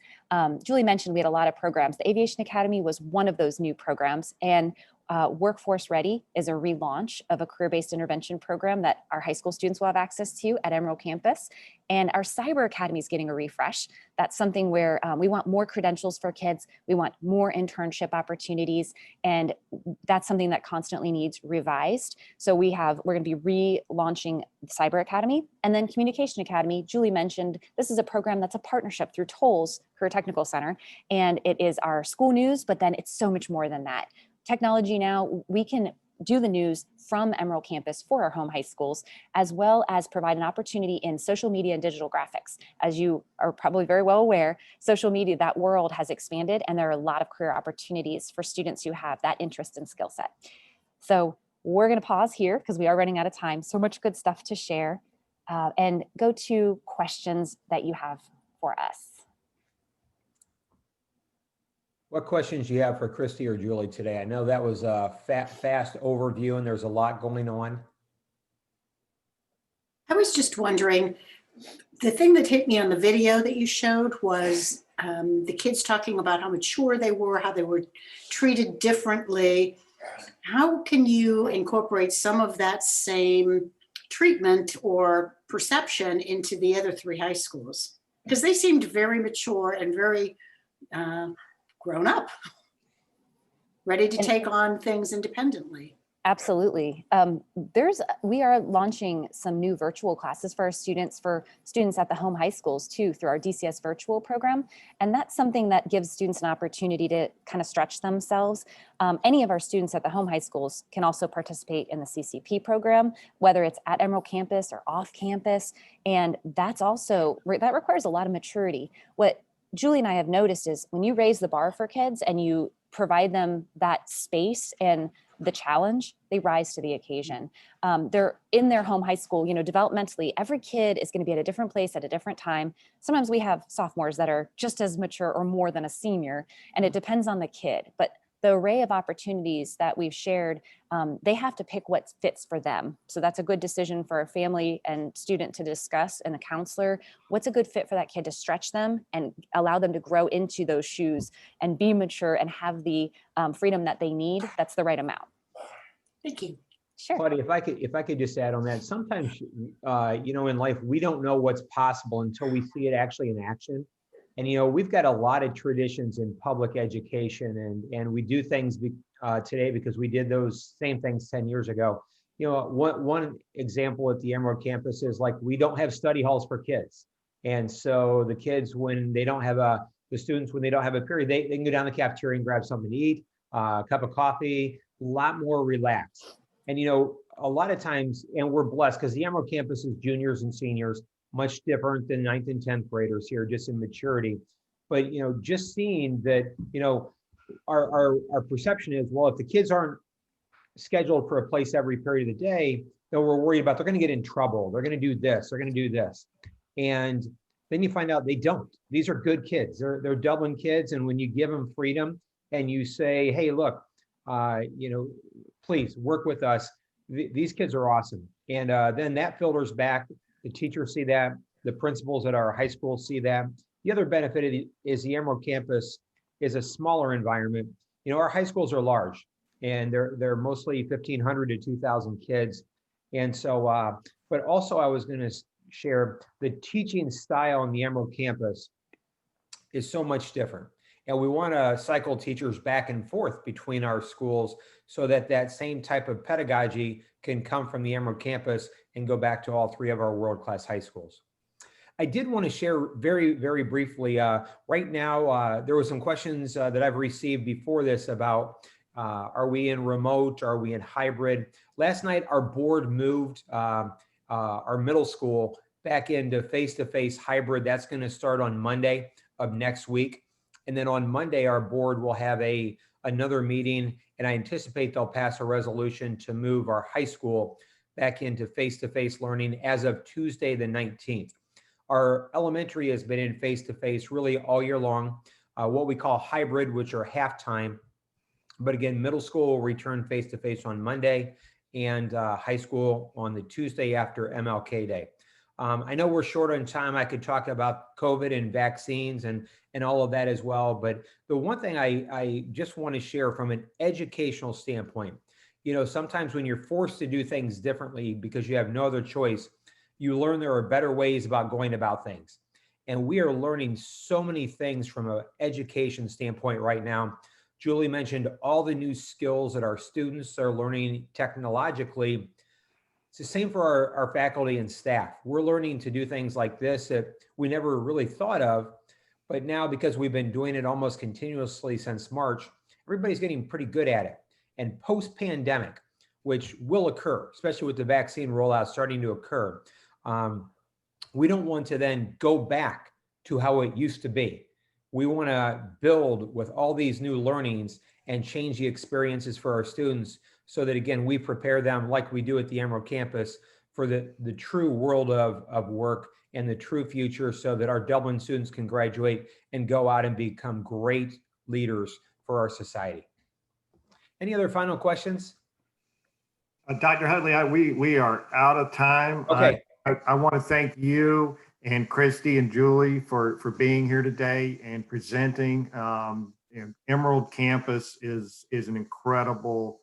Julie mentioned we had a lot of programs. The Aviation Academy was one of those new programs, and Workforce Ready is a relaunch of a career-based intervention program that our high school students will have access to at Emerald Campus. And our Cyber Academy is getting a refresh. That's something where we want more credentials for kids. We want more internship opportunities. And that's something that constantly needs revised. So we're going to be relaunching Cyber Academy. And then Communication Academy, Julie mentioned, this is a program that's a partnership through Toll's Career Technical Center. And it is our school news, but then it's so much more than that. Technology now, we can do the news from Emerald Campus for our home high schools, as well as provide an opportunity in social media and digital graphics. As you are probably very well aware, social media, that world has expanded, and there are a lot of career opportunities for students who have that interest and skill set. So we're going to pause here because we are running out of time. So much good stuff to share, and go to questions that you have for us. What questions do you have for Christy or Julie today? I know that was a fast overview and there's a lot going on. I was just wondering, the thing that hit me on the video that you showed was the kids talking about how mature they were, how they were treated differently. How can you incorporate some of that same treatment or perception into the other 3 high schools? Because they seemed very mature and very grown up, ready to take on things independently. Absolutely. We are launching some new virtual classes for our students, at the home high schools too, through our DCS virtual program. And that's something that gives students an opportunity to kind of stretch themselves. Any of our students at the home high schools can also participate in the CCP program, whether it's at Emerald Campus or off campus. And that requires a lot of maturity. What Julie and I have noticed is when you raise the bar for kids and you provide them that space and the challenge, they rise to the occasion. They're in their home high school, developmentally, every kid is going to be at a different place at a different time. Sometimes we have sophomores that are just as mature or more than a senior, and it depends on the kid. But the array of opportunities that we've shared, they have to pick what fits for them. So that's a good decision for a family and student to discuss, and a counselor, what's a good fit for that kid to stretch them and allow them to grow into those shoes and be mature and have the freedom that they need. That's the right amount. Thank you. Sure. Claudia, if I could just add on that, sometimes, in life, we don't know what's possible until we see it actually in action. And, we've got a lot of traditions in public education, and we do things today because we did those same things 10 years ago. One example at the Emerald campus is like, we don't have study halls for kids. And so the kids, when they don't have the students, when they don't have a period, they can go down the cafeteria and grab something to eat, a cup of coffee, a lot more relaxed. And, a lot of times, and we're blessed because the Emerald campus is juniors and seniors, much different than 9th and 10th graders here, just in maturity. But, just seeing that, our perception is, well, if the kids aren't scheduled for a place every period of the day, then we're worried about they're going to get in trouble. They're going to do this. They're going to do this. And then you find out they don't. These are good kids. They're Dublin kids. And when you give them freedom and you say, hey, look, please work with us. These kids are awesome. And then that filters back. The teachers see that. The principals at our high school see that. The other benefit is the Emerald campus is a smaller environment. Our high schools are large, and they're mostly 1,500 to 2,000 kids. And so, but also I was going to share the teaching style on the Emerald campus is so much different. And we want to cycle teachers back and forth between our schools so that same type of pedagogy can come from the Emerald campus and go back to all three of our world-class high schools. I did want to share very, very briefly, right now, there were some questions that I've received before this about, are we in remote? Are we in hybrid? Last night, our board moved our middle school back into face-to-face hybrid. That's going to start on Monday of next week. And then on Monday, our board will have another meeting, and I anticipate they'll pass a resolution to move our high school back into face-to-face learning as of Tuesday, the 19th. Our elementary has been in face-to-face really all year long, what we call hybrid, which are half-time. But again, middle school will return face-to-face on Monday, and high school on the Tuesday after MLK Day. I know we're short on time. I could talk about COVID and vaccines and all of that as well. But the one thing I just want to share from an educational standpoint, sometimes when you're forced to do things differently because you have no other choice, you learn there are better ways about going about things. And we are learning so many things from an education standpoint right now. Julie mentioned all the new skills that our students are learning technologically. It's the same for our faculty and staff. We're learning to do things like this that we never really thought of, but now because we've been doing it almost continuously since March, everybody's getting pretty good at it. And post-pandemic, which will occur, especially with the vaccine rollout starting to occur, we don't want to then go back to how it used to be. We want to build with all these new learnings and change the experiences for our students so that, again, we prepare them like we do at the Emerald campus for the true world of work and the true future so that our Dublin students can graduate and go out and become great leaders for our society. Any other final questions? Dr. Hudley, we are out of time. Okay. I want to thank you and Christy and Julie for being here today and presenting. Emerald Campus is an incredible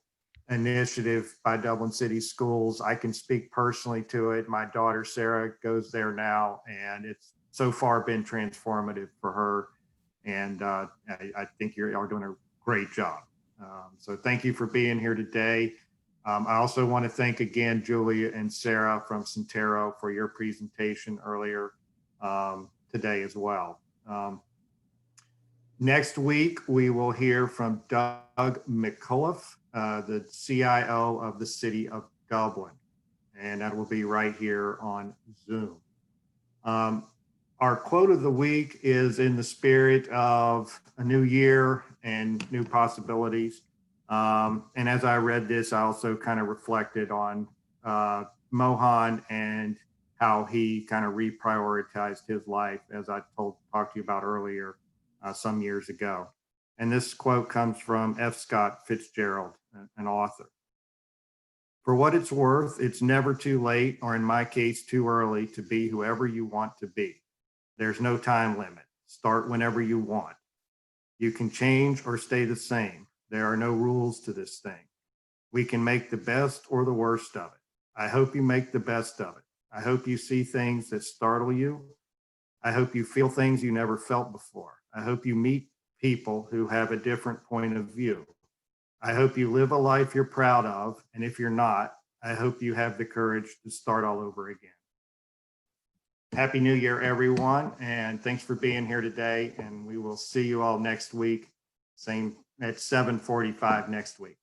initiative by Dublin City Schools. I can speak personally to it. My daughter Sarah goes there now, and it's so far been transformative for her. And I think you're doing a great job. So thank you for being here today. I also want to thank again Julia and Sarah from Centero for your presentation earlier today as well. Next week, we will hear from Doug McCullough, the CIO of the City of Dublin, and that will be right here on Zoom. Our quote of the week is in the spirit of a new year and new possibilities. And as I read this, I also kind of reflected on Mohan and how he kind of reprioritized his life, as I talked to you about earlier some years ago. And this quote comes from F. Scott Fitzgerald, an author. For what it's worth, it's never too late, or in my case, too early to be whoever you want to be. There's no time limit. Start whenever you want. You can change or stay the same. There are no rules to this thing. We can make the best or the worst of it. I hope you make the best of it. I hope you see things that startle you. I hope you feel things you never felt before. I hope you meet people who have a different point of view. I hope you live a life you're proud of. And if you're not, I hope you have the courage to start all over again. Happy New Year, everyone. And thanks for being here today. And we will see you all next week, same at 7:45 next week.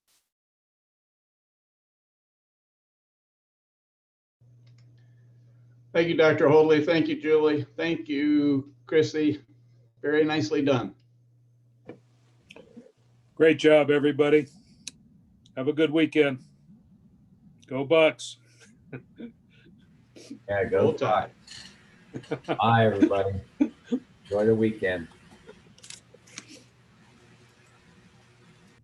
Thank you, Dr. Hoadley. Thank you, Julie. Thank you, Chrissy. Very nicely done. Great job, everybody. Have a good weekend. Go Bucks. Yeah, go Bucks. Bye, everybody. Enjoy the weekend.